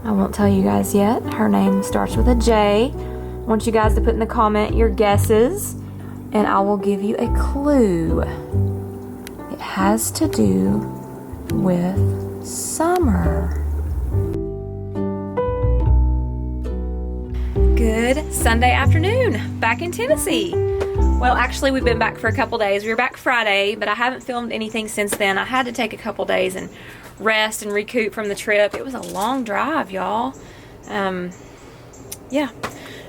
I won't tell you guys yet. Her name starts with a J. I want you guys to put in the comment your guesses, and I will give you a clue. It has to do with summer. Good Sunday afternoon, back in Tennessee. Well, actually, we've been back for a couple days. We were back Friday, but I haven't filmed anything since then. I had to take a couple days and rest and recoup from the trip. It was a long drive, y'all. Yeah,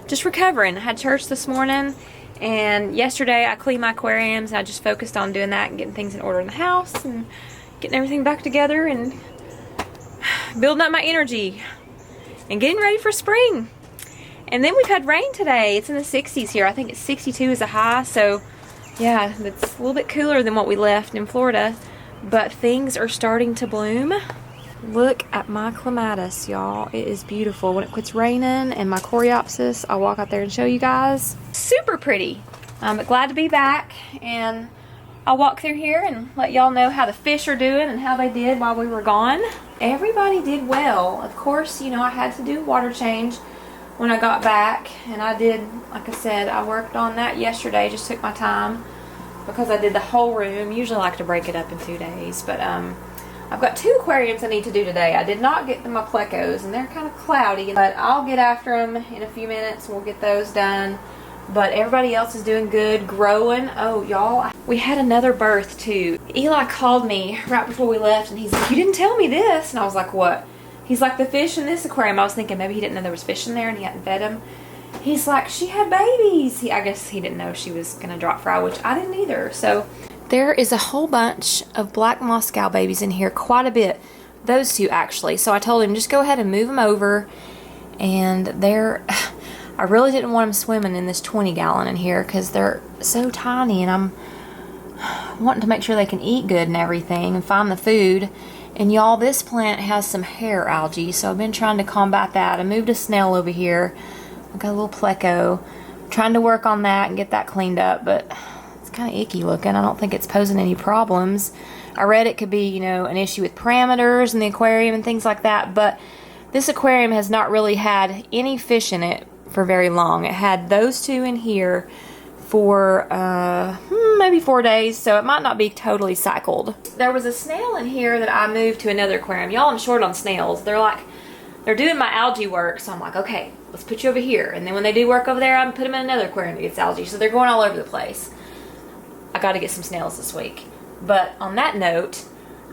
just recovering. I had church this morning, and yesterday I cleaned my aquariums, and I just focused on doing that and getting things in order in the house and getting everything back together and building up my energy and getting ready for spring. And then we've had rain today. It's in the 60s here. I think it's 62 is a high, so yeah, it's a little bit cooler than what we left in Florida. But things are starting to bloom. Look at my clematis, y'all. It is beautiful. When it quits raining and my coreopsis, I'll walk out there and show you guys. Super pretty. But glad to be back, and I'll walk through here and let y'all know how the fish are doing and how they did while we were gone. Everybody did well. Of course, you know, I had to do water change when I got back, and I did, like I said, I worked on that yesterday. Just took my time because I did the whole room. Usually I like to break it up in 2 days, but I've got 2 aquariums I need to do today. I did not get my plecos, and they're kind of cloudy, but I'll get after them in a few minutes. We'll get those done. But everybody else is doing good, growing. Oh, y'all, we had another birth too. Eli called me right before we left, and he's like, "You didn't tell me this." And I was like, "What?" He's like, "The fish in this aquarium." I was thinking maybe he didn't know there was fish in there and he hadn't fed them. He's like, "She had babies." I guess he didn't know she was going to drop fry, which I didn't either. So there is a whole bunch of black Moscow babies in here, quite a bit. Those 2 actually. So I told him, just go ahead and move them over. And I really didn't want them swimming in this 20-gallon in here because they're so tiny, and I'm wanting to make sure they can eat good and everything and find the food. And y'all, this plant has some hair algae, so I've been trying to combat that. I moved a snail over here. I've got a little pleco. I'm trying to work on that and get that cleaned up, but it's kind of icky looking. I don't think it's posing any problems. I read it could be, you know, an issue with parameters in the aquarium and things like that, but this aquarium has not really had any fish in it for very long. It had those 2 in here for maybe 4 days, so it might not be totally cycled. There was a snail in here that I moved to another aquarium. Y'all, I'm short on snails. They're doing my algae work, so I'm like, okay, let's put you over here. And then when they do work over there, I'm put them in another aquarium that gets algae. So they're going all over the place. I got to get some snails this week. But on that note,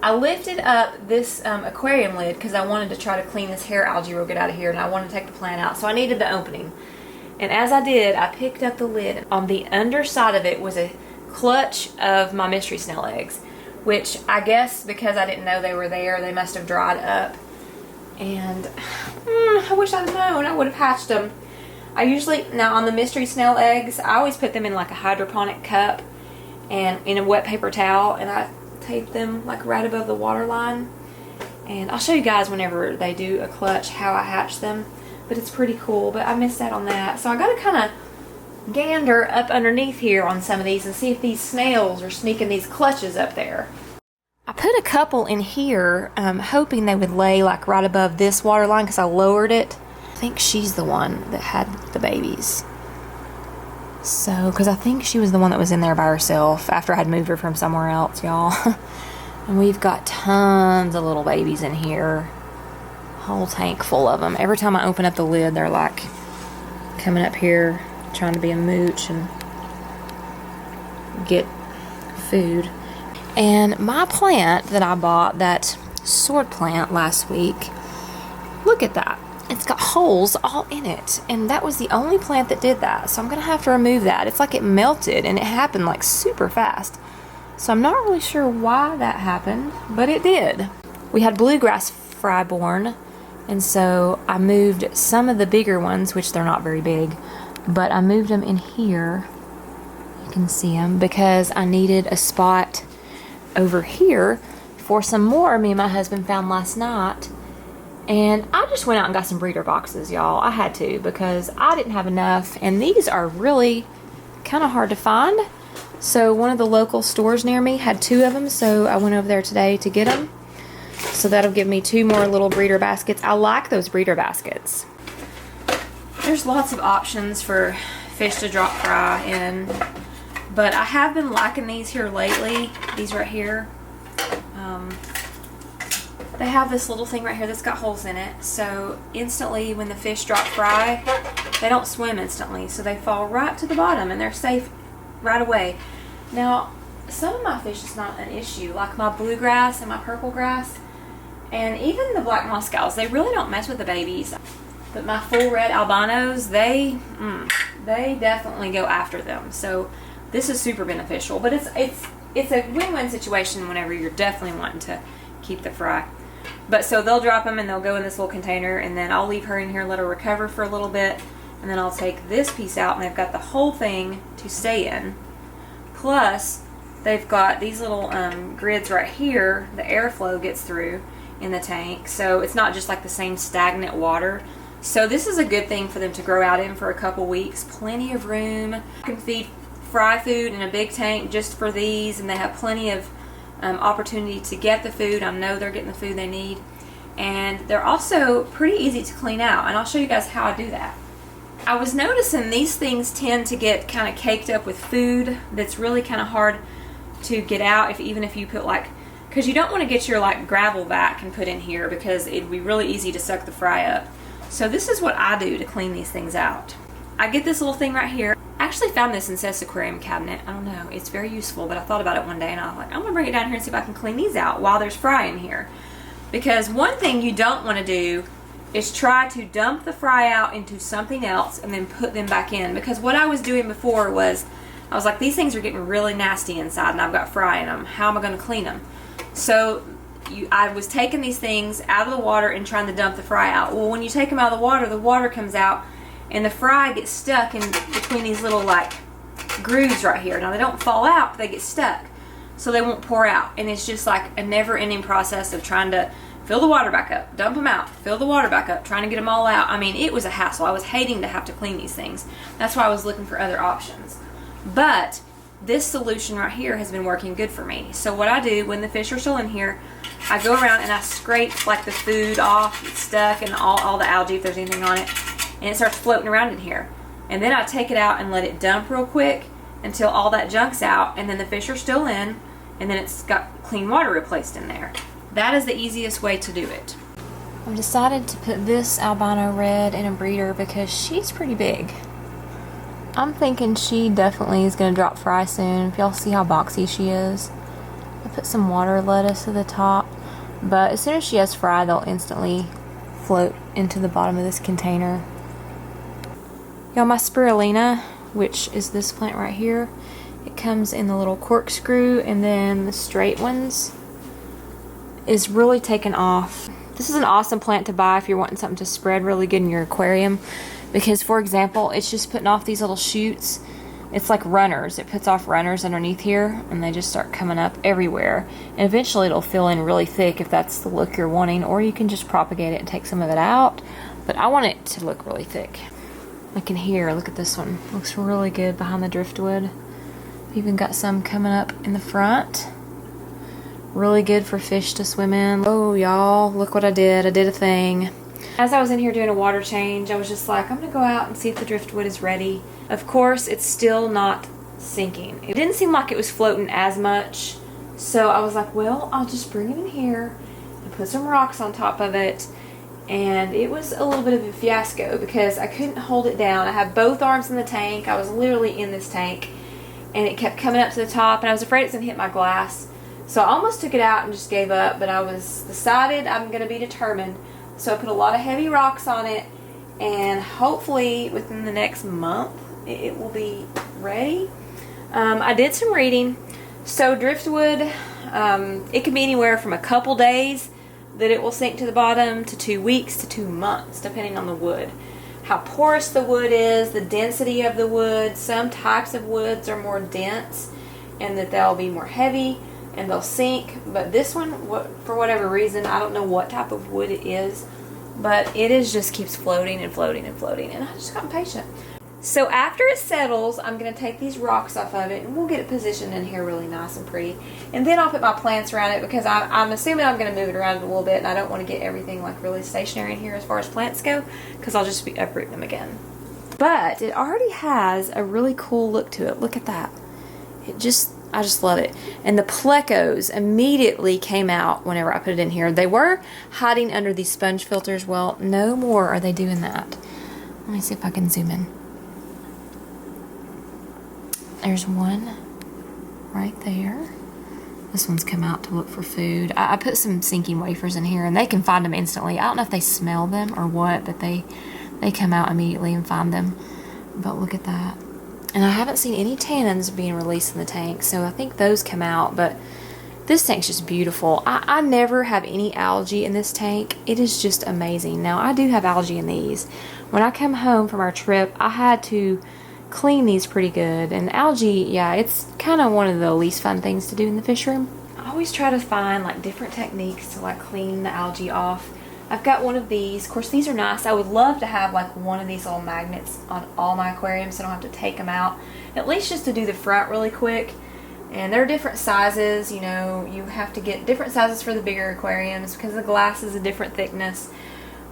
I lifted up this aquarium lid because I wanted to try to clean this hair algae real good out of here, and I wanted to take the plant out, so I needed the opening. And as I did, I picked up the lid. On the underside of it was a clutch of my mystery snail eggs, which I guess because I didn't know they were there, they must have dried up. And I wish I'd known. I would have hatched them. Now on the mystery snail eggs, I always put them in like a hydroponic cup and in a wet paper towel, and I tape them like right above the water line. And I'll show you guys whenever they do a clutch how I hatch them. But it's pretty cool, but I missed out on that. So I got to kind of gander up underneath here on some of these and see if these snails are sneaking these clutches up there. I put a couple in here, hoping they would lay like right above this water line because I lowered it. I think she's the one that had the babies. So, because I think she was the one that was in there by herself after I had moved her from somewhere else, y'all. And we've got tons of little babies in here. Whole tank full of them. Every time I open up the lid, they're like coming up here trying to be a mooch and get food. And my plant that I bought, that sword plant last week, look at that. It's got holes all in it, and that was the only plant that did that, so I'm gonna have to remove that. It's like it melted, and it happened like super fast. So I'm not really sure why that happened, but it did. We had bluegrass fry born, and so I moved some of the bigger ones, which they're not very big, but I moved them in here. You can see them because I needed a spot over here for some more me and my husband found last night. And I just went out and got some breeder boxes, y'all. I had to because I didn't have enough, and these are really kind of hard to find. So one of the local stores near me had 2 of them, so I went over there today to get them. So that'll give me 2 more little breeder baskets. I like those breeder baskets. There's lots of options for fish to drop fry in, but I have been liking these here lately. These right here. They have this little thing right here that's got holes in it, so instantly when the fish drop fry, they don't swim instantly, so they fall right to the bottom and they're safe right away. Now, some of my fish is not an issue, like my bluegrass and my purple grass, and even the black moscals, they really don't mess with the babies. But my full red albinos, they definitely go after them. So this is super beneficial, but it's a win-win situation whenever you're definitely wanting to keep the fry. But so they'll drop them and they'll go in this little container, and then I'll leave her in here, let her recover for a little bit, and then I'll take this piece out, and they've got the whole thing to stay in. Plus, they've got these little grids right here. The airflow gets through in the tank, so it's not just like the same stagnant water. So this is a good thing for them to grow out in for a couple weeks. Plenty of room. You can feed fry food in a big tank just for these, and they have plenty of opportunity to get the food. I know they're getting the food they need, and they're also pretty easy to clean out, and I'll show you guys how I do that. I was noticing these things tend to get kind of caked up with food that's really kind of hard to get out, even if you put like, because you don't want to get your like gravel vac and put in here, because it'd be really easy to suck the fry up. So this is what I do to clean these things out. I get this little thing right here. I actually found this in Seth's aquarium cabinet. I don't know, it's very useful, but I thought about it one day and I was like, I'm gonna bring it down here and see if I can clean these out while there's fry in here. Because one thing you don't want to do is try to dump the fry out into something else and then put them back in. Because what I was doing before was, I was like, these things are getting really nasty inside and I've got fry in them. How am I going to clean them? So I was taking these things out of the water and trying to dump the fry out. Well, when you take them out of the water comes out and the fry gets stuck in between these little like grooves right here. Now they don't fall out, but they get stuck, so they won't pour out, and it's just like a never-ending process of trying to fill the water back up, dump them out, fill the water back up, trying to get them all out. I mean, it was a hassle. I was hating to have to clean these things. That's why I was looking for other options. But this solution right here has been working good for me. So what I do when the fish are still in here, I go around and I scrape like the food off, it's stuck, and all the algae if there's anything on it, and it starts floating around in here. And then I take it out and let it dump real quick until all that junk's out, and then the fish are still in, and then it's got clean water replaced in there. That is the easiest way to do it. I've decided to put this albino red in a breeder because she's pretty big. I'm thinking she definitely is going to drop fry soon. If y'all see how boxy she is. I put some water lettuce at the top, but as soon as she has fry, they'll instantly float into the bottom of this container. Y'all, my spirulina, which is this plant right here, it comes in the little corkscrew, and then the straight ones is really taken off. This is an awesome plant to buy if you're wanting something to spread really good in your aquarium, because for example, it's just putting off these little shoots. It's like runners. It puts off runners underneath here, and they just start coming up everywhere, and eventually it'll fill in really thick if that's the look you're wanting, or you can just propagate it and take some of it out, but I want it to look really thick. Like in here, look at this one. Looks really good behind the driftwood. Even got some coming up in the front. Really good for fish to swim in. Oh, y'all, look what I did. I did a thing. As I was in here doing a water change, I was just like, I'm gonna go out and see if the driftwood is ready. Of course, it's still not sinking. It didn't seem like it was floating as much, so I was like, well, I'll just bring it in here and put some rocks on top of it. And it was a little bit of a fiasco because I couldn't hold it down. I had both arms in the tank. I was literally in this tank, and it kept coming up to the top, and I was afraid it's gonna hit my glass. So I almost took it out and just gave up, but I was decided I'm gonna be determined. So I put a lot of heavy rocks on it, and hopefully within the next month it will be ready. I did some reading. So driftwood, it can be anywhere from a couple days that it will sink to the bottom to 2 weeks to 2 months, depending on the wood. How porous the wood is, the density of the wood. Some types of woods are more dense and that they'll be more heavy and they'll sink. But this one, for whatever reason, I don't know what type of wood it is, but it is just keeps floating and floating and floating, and I just got impatient. So after it settles, I'm going to take these rocks off of it and we'll get it positioned in here really nice and pretty. And then I'll put my plants around it because I'm assuming I'm going to move it around a little bit and I don't want to get everything like really stationary in here as far as plants go because I'll just be uprooting them again. But it already has a really cool look to it. Look at that. I just love it. And the plecos immediately came out whenever I put it in here. They were hiding under these sponge filters. Well, no more are they doing that. Let me see if I can zoom in. There's one right there. This one's come out to look for food. I put some sinking wafers in here and they can find them instantly. I don't know if they smell them or what, but they come out immediately and find them. But look at that. And I haven't seen any tannins being released in the tank, so I think those come out, but this tank's just beautiful. I never have any algae in this tank. It is just amazing. Now, I do have algae in these. When I come home from our trip, I had to clean these pretty good. And algae, yeah, it's kind of one of the least fun things to do in the fish room. I always try to find like different techniques to like clean the algae off. I've got one of these. Of course, these are nice. I would love to have like one of these little magnets on all my aquariums so I don't have to take them out. At least just to do the front really quick. And they're different sizes. You know, you have to get different sizes for the bigger aquariums because the glass is a different thickness.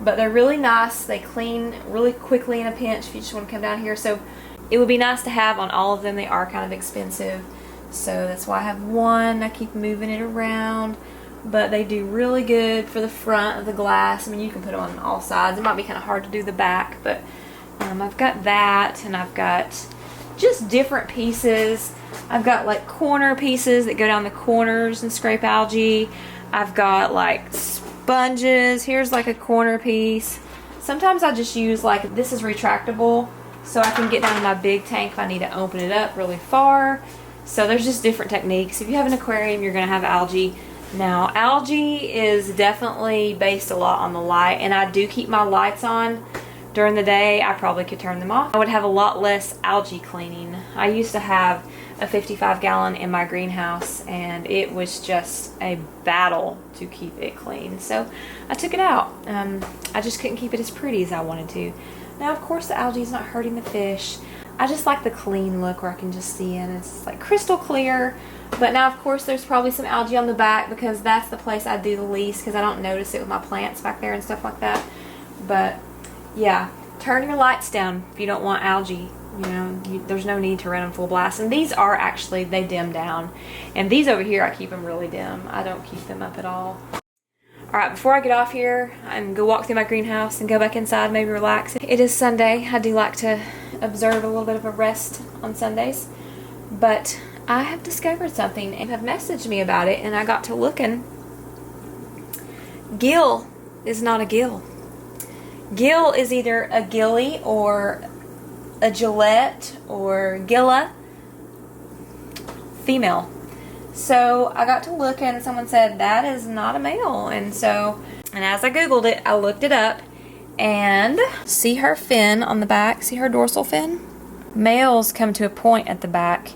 But they're really nice. They clean really quickly in a pinch if you just want to come down here. So it would be nice to have on all of them. They are kind of expensive. So that's why I have one. I keep moving it around. But they do really good for the front of the glass. I mean, you can put them on all sides. It might be kind of hard to do the back, but I've got that, and I've got just different pieces. I've got like corner pieces that go down the corners and scrape algae. I've got like sponges. Here's like a corner piece. Sometimes I just use like, this is retractable, so I can get down in my big tank if I need to open it up really far. So there's just different techniques. If you have an aquarium, you're going to have algae. Now, algae is definitely based a lot on the light, and I do keep my lights on during the day. I probably could turn them off. I would have a lot less algae cleaning. I used to have a 55-gallon in my greenhouse, and it was just a battle to keep it clean. So I took it out. I just couldn't keep it as pretty as I wanted to. Now, of course, the algae is not hurting the fish. I just like the clean look where I can just see in. It's like crystal clear. But now, of course, there's probably some algae on the back because that's the place I do the least because I don't notice it with my plants back there and stuff like that. But, yeah, turn your lights down if you don't want algae. You know, there's no need to run them full blast. And these are actually, they dim down. And these over here, I keep them really dim. I don't keep them up at all. Alright, before I get off here and go walk through my greenhouse and go back inside, maybe relax. It is Sunday. I do like to observe a little bit of a rest on Sundays. But I have discovered something and have messaged me about it, and I got to looking. Gill is not a gill. Gill is either a gilly or a gillette or gilla, female. So I got to look and someone said that is not a male, and as I googled it, I looked it up, and see her fin on the back, see her dorsal fin? Males come to a point at the back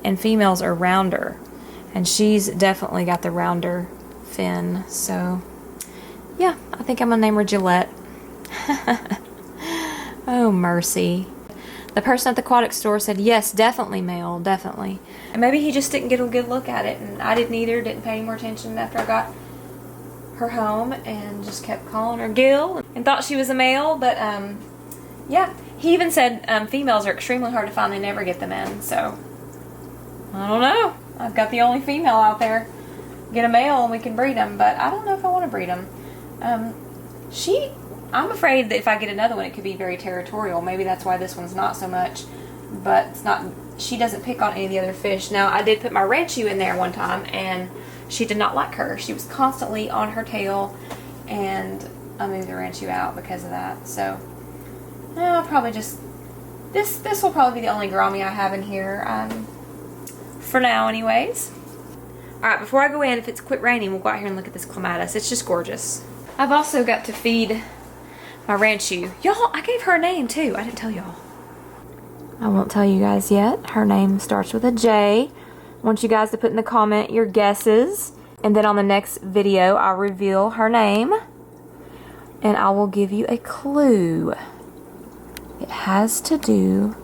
and females are rounder, and she's definitely got the rounder fin. So yeah, I think I'm gonna name her Gillette. Oh mercy. The person at the aquatic store said yes, definitely male, definitely. And maybe he just didn't get a good look at it, and I didn't either. Didn't pay any more attention after I got her home, and just kept calling her Gil and thought she was a male. But yeah, he even said females are extremely hard to find. They never get them in. So I don't know. I've got the only female out there. Get a male and we can breed them, but I don't know if I want to breed them. I'm afraid that if I get another one, it could be very territorial. Maybe that's why this one's not so much. But it's not. She doesn't pick on any of the other fish. Now, I did put my Ranchu in there one time, and she did not like her. She was constantly on her tail, and I moved the Ranchu out because of that. So, I'll probably just... This will probably be the only Gourami I have in here. For now, anyways. Alright, before I go in, if it's quit raining, we'll go out here and look at this clematis. It's just gorgeous. I've also got to feed my Ranchu. Y'all, I gave her a name too. I didn't tell y'all. I won't tell you guys yet. Her name starts with a J. I want you guys to put in the comment your guesses. And then on the next video, I'll reveal her name. And I will give you a clue. It has to do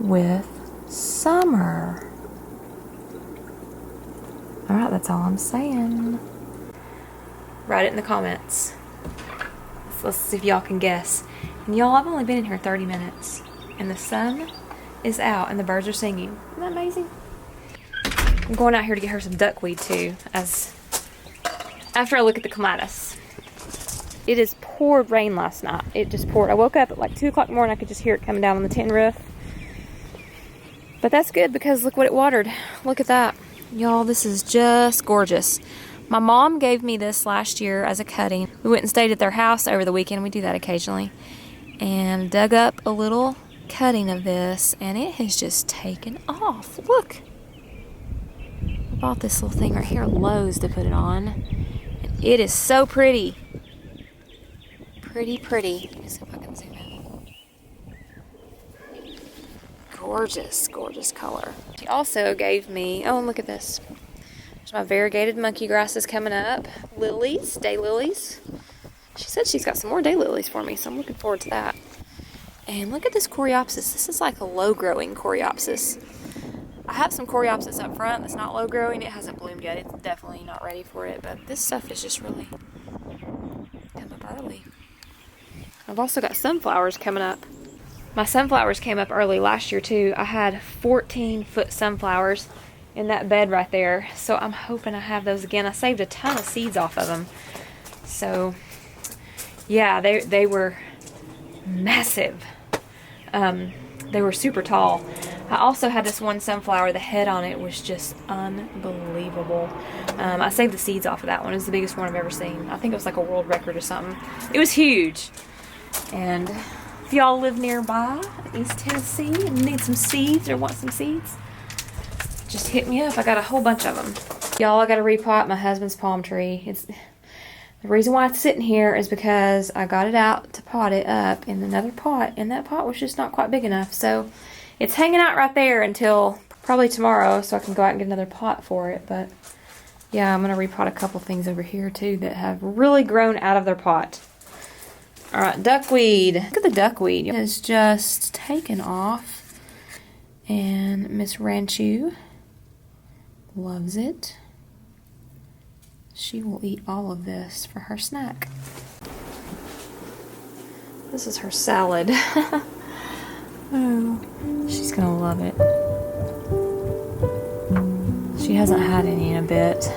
with summer. Alright, that's all I'm saying. Write it in the comments. Let's see if y'all can guess. And y'all, I've only been in here 30 minutes. And the sun is out and the birds are singing. Isn't that amazing? I'm going out here to get her some duckweed too, after I look at the clematis. It has poured rain last night. It just poured. I woke up at like 2 o'clock in the morning. I could just hear it coming down on the tin roof. But that's good because look what it watered. Look at that. Y'all, this is just gorgeous. My mom gave me this last year as a cutting. We went and stayed at their house over the weekend. We do that occasionally. And dug up a little cutting of this, and it has just taken off. Look. I bought this little thing right here at Lowe's to put it on. And it is so pretty. Pretty, pretty. Let me see if I can zoom in. Gorgeous, gorgeous color. She also gave me, oh, and look at this. There's my variegated monkey grasses coming up. Lilies, daylilies. She said she's got some more daylilies for me, so I'm looking forward to that. And look at this coreopsis. This is like a low-growing coreopsis. I have some coreopsis up front that's not low-growing. It hasn't bloomed yet. It's definitely not ready for it, but this stuff is just really come up early. I've also got sunflowers coming up. My sunflowers came up early last year too. I had 14-foot sunflowers in that bed right there, so I'm hoping I have those again. I saved a ton of seeds off of them. So yeah, they were massive. They were super tall. I also had this one sunflower, the head on it was just unbelievable. I saved the seeds off of that one. It was the biggest one I've ever seen. I think it was like a world record or something. It was huge. And if y'all live nearby, East Tennessee, and need some seeds or want some seeds, just hit me up. I got a whole bunch of them. Y'all, I got to repot my husband's palm tree. The reason why it's sitting here is because I got it out to pot it up in another pot, and that pot was just not quite big enough. So it's hanging out right there until probably tomorrow, so I can go out and get another pot for it. But yeah, I'm going to repot a couple things over here too that have really grown out of their pot. Alright, duckweed. Look at the duckweed. It has just taken off. And Miss Ranchu loves it. She will eat all of this for her snack. This is her salad. Oh, she's gonna love it. She hasn't had any in a bit.